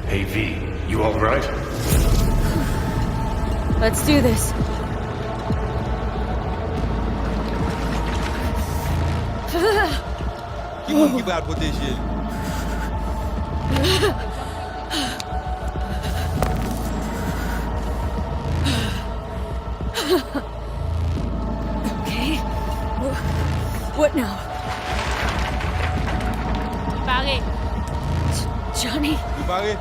Hey V, you alright? Let's do this. Give out what this is. Okay. What now? Barré. Johnny? Préparé?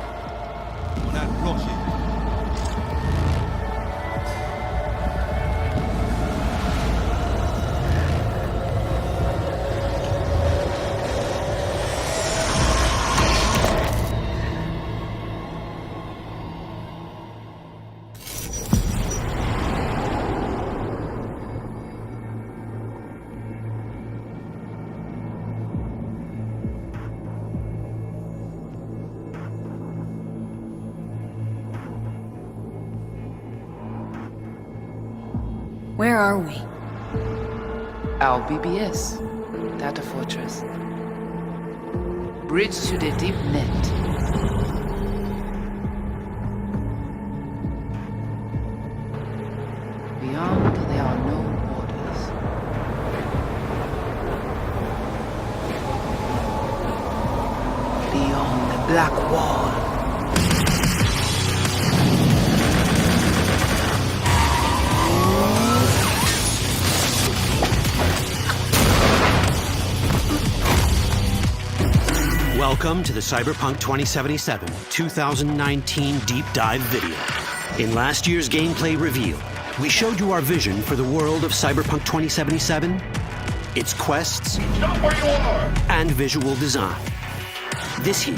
On a le plancher. Where are we? Our BBS, Data Fortress. Bridge to the deep net. Beyond, there are no borders. Beyond the black wall. Welcome to the Cyberpunk 2077 2019 Deep Dive video. In last year's gameplay reveal, we showed you our vision for the world of Cyberpunk 2077, its quests, Stop where you are! and visual design. This year,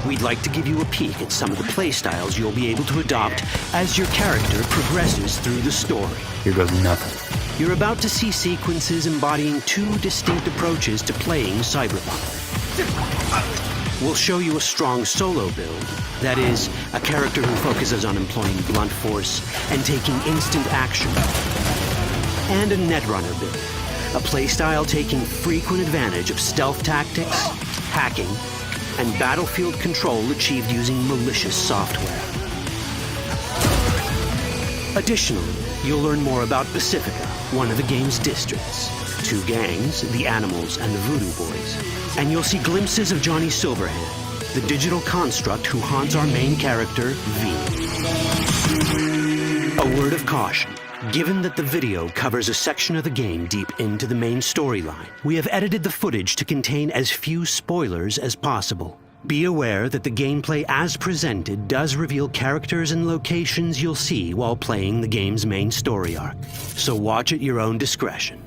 we'd like to give you a peek at some of the playstyles you'll be able to adopt as your character progresses through the story. Here goes nothing. You're about to see sequences embodying two distinct approaches to playing Cyberpunk. We'll show you a strong solo build, that is, a character who focuses on employing blunt force and taking instant action. And a netrunner build, a playstyle taking frequent advantage of stealth tactics, hacking, and battlefield control achieved using malicious software. Additionally, you'll learn more about Pacifica, one of the game's districts, two gangs, the Animals and the Voodoo Boys, and you'll see glimpses of Johnny Silverhand, the digital construct who haunts our main character, V. A word of caution. Given that the video covers a section of the game deep into the main storyline, we have edited the footage to contain as few spoilers as possible. Be aware that the gameplay as presented does reveal characters and locations you'll see while playing the game's main story arc. So watch at your own discretion.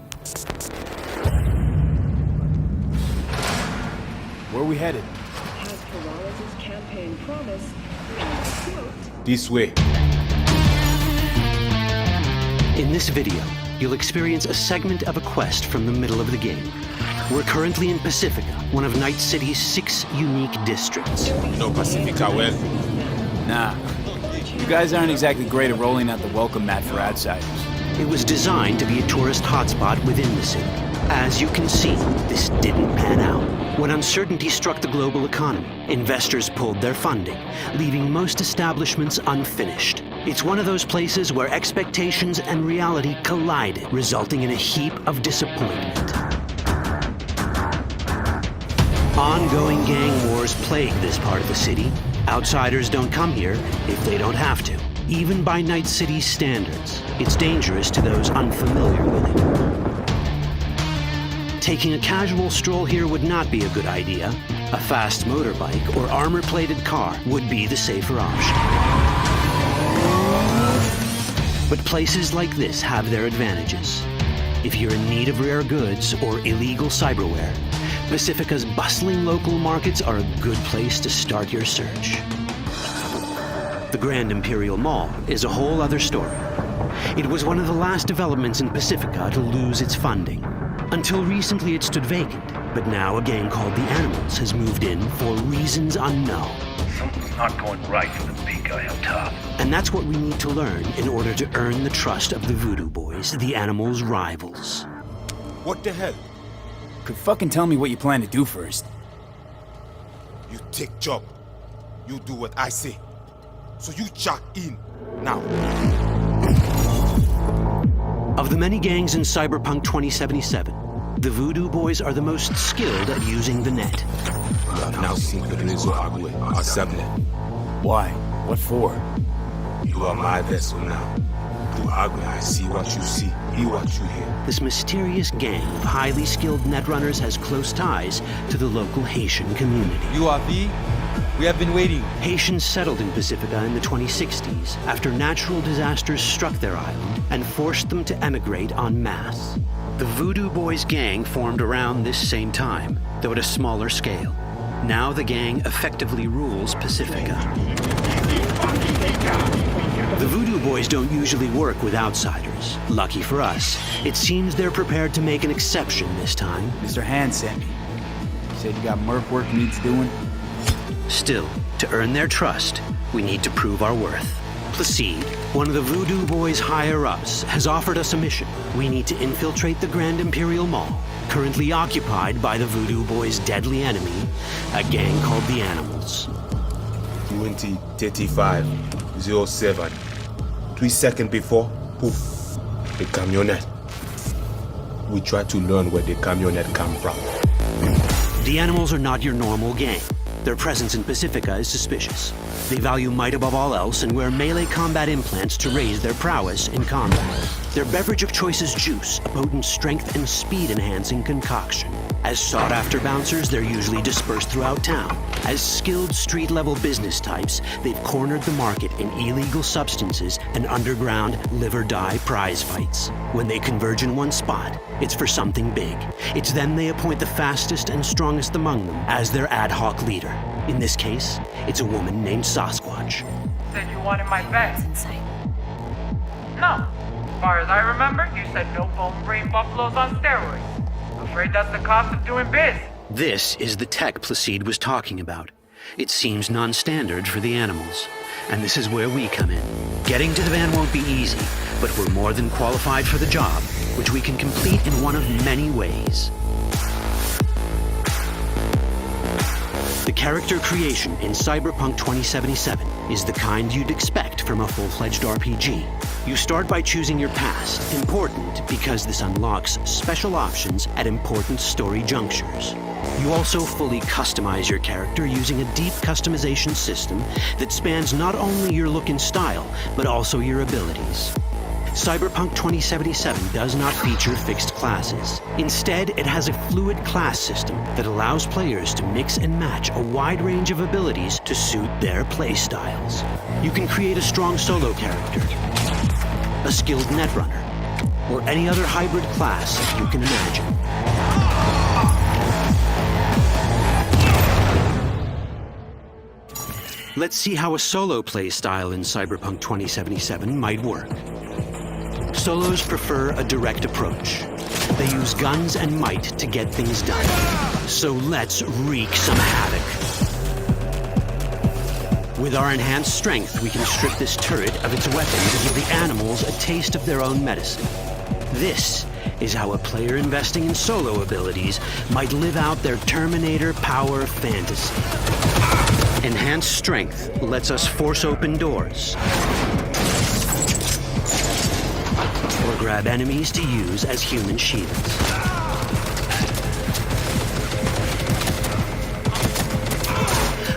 Where are we headed? Has Peralez's campaign promise been quote? This way. In this video, you'll experience a segment of a quest from the middle of the game. We're currently in Pacifica, one of Night City's 6 unique districts. You know Pacifica well. Nah. You guys aren't exactly great at rolling out the welcome mat for outsiders. It was designed to be a tourist hotspot within the city. As you can see, this didn't pan out. When uncertainty struck the global economy, investors pulled their funding, leaving most establishments unfinished. It's one of those places where expectations and reality collided, resulting in a heap of disappointment. Ongoing gang wars plague this part of the city. Outsiders don't come here if they don't have to. Even by Night City's standards, it's dangerous to those unfamiliar with it. Taking a casual stroll here would not be a good idea. A fast motorbike or armor-plated car would be the safer option. But places like this have their advantages. If you're in need of rare goods or illegal cyberware, Pacifica's bustling local markets are a good place to start your search. The Grand Imperial Mall is a whole other story. It was one of the last developments in Pacifica to lose its funding. Until recently it stood vacant, but now a gang called the Animals has moved in for reasons unknown. Something's not going right for the big guy up top. And that's what we need to learn in order to earn the trust of the Voodoo Boys, the Animals' rivals. What the hell? Could fucking tell me what you plan to do first. You take job. You do what I say. So you chuck in now. Of the many gangs in Cyberpunk 2077, the Voodoo Boys are the most skilled at using the net. You have now seen Perlezo Agwe, Asable. Why? What for? You are my vessel now. Through Agwe, I see what you see, hear what you hear. This mysterious gang of highly skilled netrunners has close ties to the local Haitian community. You are V. We have been waiting. Haitians settled in Pacifica in the 2060s after natural disasters struck their island and forced them to emigrate en masse. The Voodoo Boys gang formed around this same time, though at a smaller scale. Now the gang effectively rules Pacifica. The Voodoo Boys don't usually work with outsiders. Lucky for us, it seems they're prepared to make an exception this time. Mr. Hand sent me. He said you got merc work needs doing. Still, to earn their trust, we need to prove our worth. Placide, one of the Voodoo Boys' higher-ups, has offered us a mission. We need to infiltrate the Grand Imperial Mall, currently occupied by the Voodoo Boys' deadly enemy, a gang called the Animals. 20:35:07. 3 seconds before, poof, the camionette. We try to learn where the camionette come from. The Animals are not your normal gang. Their presence in Pacifica is suspicious. They value might above all else and wear melee combat implants to raise their prowess in combat. Their beverage of choice is juice, a potent strength and speed-enhancing concoction. As sought-after bouncers, they're usually dispersed throughout town. As skilled street-level business types, they've cornered the market in illegal substances and underground live-or-die prize fights. When they converge in one spot, it's for something big. It's then they appoint the fastest and strongest among them as their ad hoc leader. In this case, it's a woman named Sasquatch. Said you wanted my bag. Insane. No. As far as I remember, you said no bone brain buffaloes on steroids. Afraid that's the cost of doing biz. This is the tech Placide was talking about. It seems non-standard for the Animals. And this is where we come in. Getting to the van won't be easy, but we're more than qualified for the job, which we can complete in one of many ways. The character creation in Cyberpunk 2077 is the kind you'd expect from a full-fledged RPG. You start by choosing your past, important because this unlocks special options at important story junctures. You also fully customize your character using a deep customization system that spans not only your look and style, but also your abilities. Cyberpunk 2077 does not feature fixed classes. Instead, it has a fluid class system that allows players to mix and match a wide range of abilities to suit their playstyles. You can create a strong solo character, a skilled netrunner, or any other hybrid class you can imagine. Let's see how a solo play style in Cyberpunk 2077 might work. Solos prefer a direct approach. They use guns and might to get things done. So let's wreak some havoc. With our enhanced strength, we can strip this turret of its weapons and give the Animals a taste of their own medicine. This is how a player investing in solo abilities might live out their Terminator power fantasy. Enhanced strength lets us force open doors, or grab enemies to use as human shields.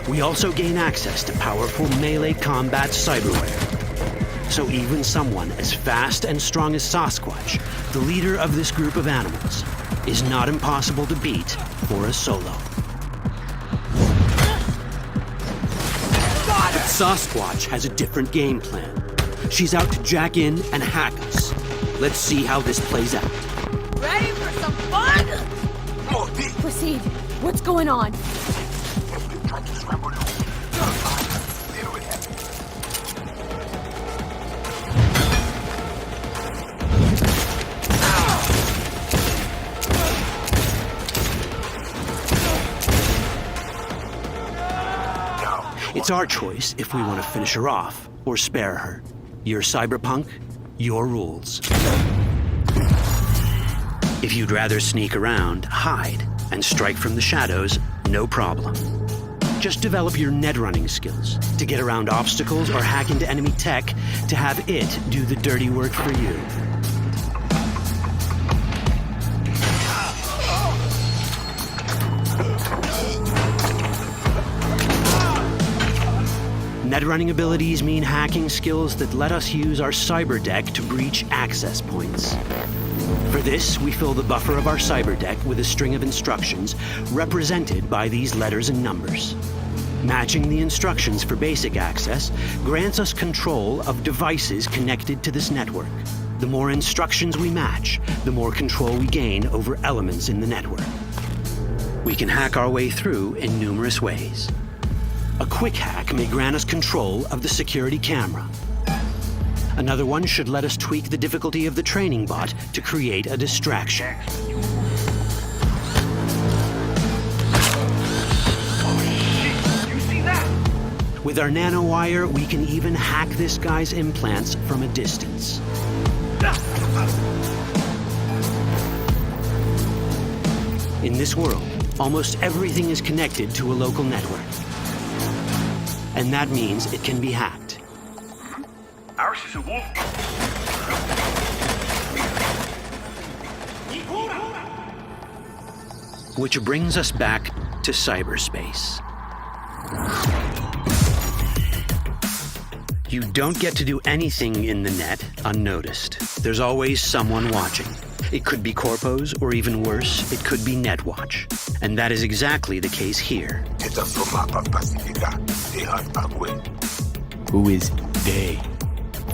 We also gain access to powerful melee combat cyberware. So even someone as fast and strong as Sasquatch, the leader of this group of animals, is not impossible to beat for a solo. But Sasquatch has a different game plan. She's out to jack in and hack us. Let's see how this plays out. Ready for some fun? Proceed. What's going on? It's our choice if we want to finish her off or spare her. You're Cyberpunk, your rules. If you'd rather sneak around, hide, and strike from the shadows, no problem. Just develop your net running skills to get around obstacles or hack into enemy tech to have it do the dirty work for you. Net running abilities mean hacking skills that let us use our cyber deck to breach access points. For this, we fill the buffer of our cyber deck with a string of instructions represented by these letters and numbers. Matching the instructions for basic access grants us control of devices connected to this network. The more instructions we match, the more control we gain over elements in the network. We can hack our way through in numerous ways. A quick hack may grant us control of the security camera. Another one should let us tweak the difficulty of the training bot to create a distraction. You see that? With our nanowire, we can even hack this guy's implants from a distance. In this world, almost everything is connected to a local network. And that means it can be hacked. Ours is a wolf. Which brings us back to cyberspace. You don't get to do anything in the net unnoticed. There's always someone watching. It could be corpos, or even worse, it could be Netwatch. And that is exactly the case here. Who is they?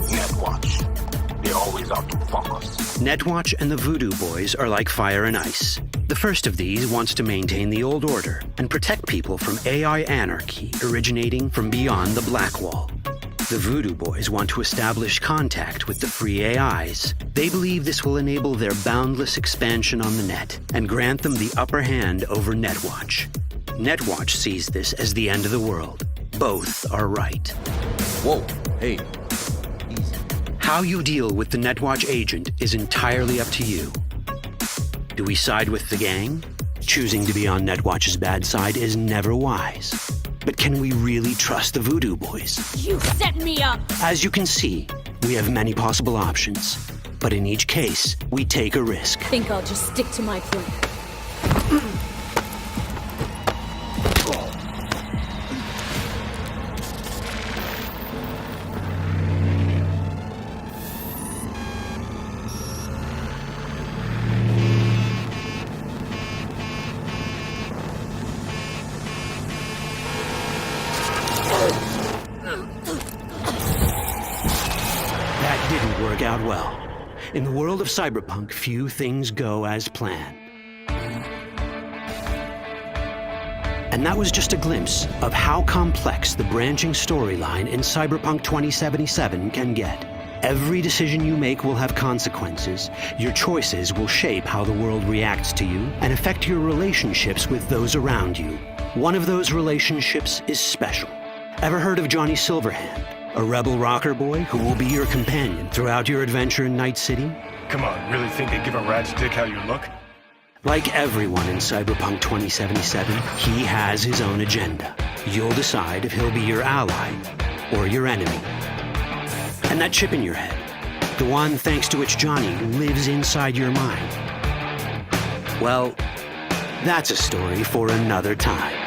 Netwatch. They always out to fuck us. Netwatch and the Voodoo Boys are like fire and ice. The first of these wants to maintain the old order and protect people from AI anarchy originating from beyond the Black Wall. The Voodoo Boys want to establish contact with the free AIs. They believe this will enable their boundless expansion on the net and grant them the upper hand over Netwatch. Netwatch sees this as the end of the world. Both are right. Whoa, hey. Easy. How you deal with the Netwatch agent is entirely up to you. Do we side with the gang? Choosing to be on Netwatch's bad side is never wise. But can we really trust the Voodoo Boys? You set me up! As you can see, we have many possible options. But in each case, we take a risk. Think I'll just stick to my plan. Out well. In the world of Cyberpunk, few things go as planned. And that was just a glimpse of how complex the branching storyline in Cyberpunk 2077 can get. Every decision you make will have consequences. Your choices will shape how the world reacts to you and affect your relationships with those around you. One of those relationships is special. Ever heard of Johnny Silverhand? A rebel rocker boy who will be your companion throughout your adventure in Night City? Come on, really think they give a rat's dick how you look? Like everyone in Cyberpunk 2077, he has his own agenda. You'll decide if he'll be your ally or your enemy. And that chip in your head, the one thanks to which Johnny lives inside your mind, well, that's a story for another time.